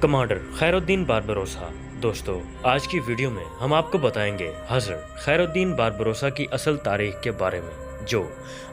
Commander Khairuddin Barbarossa. दोस्तों, आज की वीडियो में हम आपको बताएंगे हज़रत खैरुद्दीन बारबरोसा की असल तारीख के बारे में, जो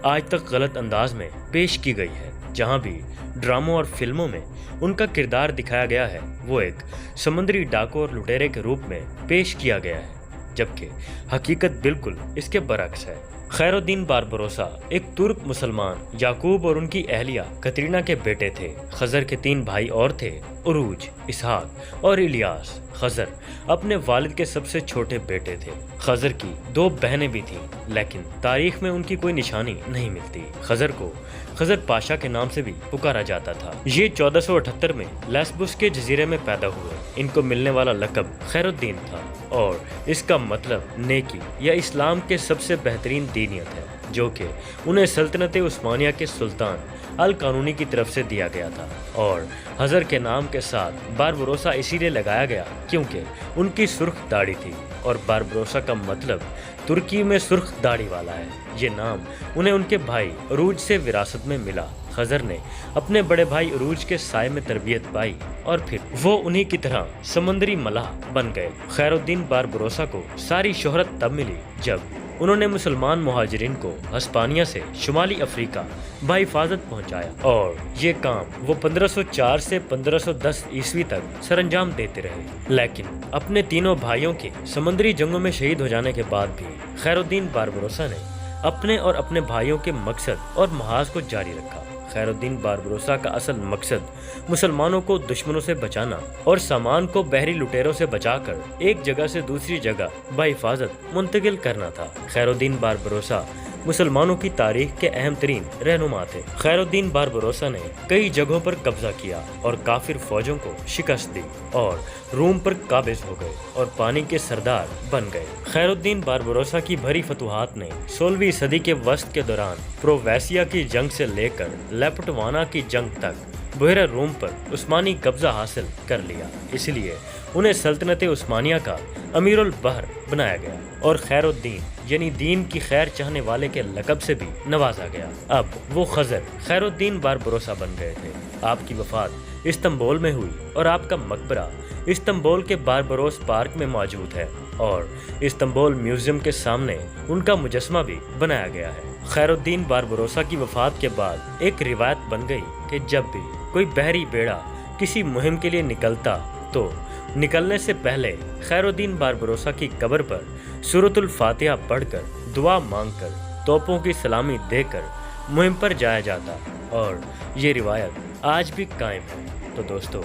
आज तक गलत अंदाज में पेश की गई है। जहां भी ड्रामों और फिल्मों में उनका किरदार दिखाया गया है, वो एक समुद्री डाकू और लुटेरे के रूप में पेश किया गया है, जबकि हकीकत बिल्कुल इसके बरक्स है। खैरुद्दीन बारबरोसा एक तुर्क मुसलमान याकूब और उनकी अहलिया कतरीना के बेटे थे। खजर के 3 भाई और थे, उरूज, इसहाक और इलियास। खजर अपने वालिद के सबसे छोटे बेटे थे। खजर की 2 बहनें भी थीं, लेकिन तारीख में उनकी कोई निशानी नहीं मिलती। खजर को खजर पाशा के नाम से भी पुकारा जाता था। ये 1478 में लेस्बोस के जजीरे में पैदा हुए। इनको मिलने वाला लक़ब खैरुद्दीन था और इसका मतलब नेकी या इस्लाम के सबसे बेहतरीन दीनियत है, जो कि उन्हें सल्तनत उस्मानिया के सुल्तान अल कानूनी की तरफ से दिया गया था। और हज़र के नाम के साथ बारबरोसा इसीलिए लगाया गया क्योंकि उनकी सुर्ख दाढ़ी थी, और बारबरोसा का मतलब तुर्की में सुर्ख दाढ़ी वाला है। ये नाम उन्हें उनके भाई अरूज से विरासत में मिला। खजर ने अपने बड़े भाई अरूज के साय में तरबियत पाई और फिर वो उन्हीं की तरह समुद्री मलाह बन गए। खैरुद्दीन बारबरोसा को सारी शोहरत तब मिली जब उन्होंने मुसलमान मुहाजिरीन को हिस्पानिया से शुमाली अफ्रीका बहिफाजत पहुंचाया, और ये काम वो 1504 से 1510 ईस्वी तक सरंजाम देते रहे। लेकिन अपने तीनों भाइयों के समुद्री जंगों में शहीद हो जाने के बाद भी खैरुद्दीन बारबरोसा ने अपने और अपने भाइयों के मकसद और महाज को जारी रखा। खैरुद्दीन बारबरोसा का असल मकसद मुसलमानों को दुश्मनों से बचाना और सामान को बहरी लुटेरों से बचाकर एक जगह से दूसरी जगह बहिफाजत मुंतकिल करना था। खैरुद्दीन बारबरोसा मुसलमानों की तारीख के अहम तरीन रहनुमा थे। खैरुद्दीन बारबरोसा ने कई जगहों पर कब्जा किया और काफिर फौजों को शिकस्त दी और रोम पर काबिज हो गए और पानी के सरदार बन गए। खैरुद्दीन बारबरोसा की भरी फतुहात ने 16वीं सदी के वस्त के दौरान प्रोवेसिया की जंग से लेकर लेपटवाना की जंग तक बहरा रोम पर उस्मानी कब्जा हासिल कर लिया। इसलिए उन्हें सल्तनत उस्मानिया का अमीरुल बहर बनाया गया और खैरुद्दीन यानी दीन की खैर चाहने वाले के लक़ब से भी नवाजा गया। अब वो खजर खैरुद्दीन बारबरोसा बन गए थे। आपकी वफात इस्तांबुल में हुई और आपका मकबरा इस्तांबुल के बारबरोस पार्क में मौजूद है, और इस्तांबुल म्यूजियम के सामने उनका मुजस्मा भी बनाया गया है। खैरुद्दीन बारबरोसा की वफात के बाद एक रिवायत बन गई कि जब भी कोई बहरी बेड़ा किसी मुहिम के लिए निकलता तो निकलने से पहले खैरुद्दीन बारबरोसा की कब्र पर सूरतुल फातिहा पढ़कर दुआ मांगकर तोपों की सलामी देकर मुहिम पर जाया जाता, और ये रिवायत आज भी कायम है। तो दोस्तों,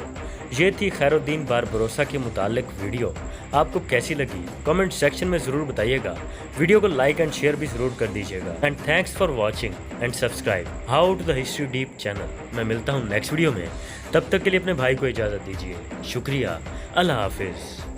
ये थी खैरुद्दीन बारबरोसा के मुतालिक वीडियो। आपको कैसी लगी कमेंट सेक्शन में ज़रूर बताइएगा। वीडियो को लाइक एंड शेयर भी ज़रूर कर दीजिएगा। And thanks for watching and subscribe how to the history deep channel. मैं मिलता हूँ नेक्स्ट वीडियो में, तब तक के लिए अपने भाई को इजाज़त दीजिए। शुक्रिया, अल्लाह हाफिज़।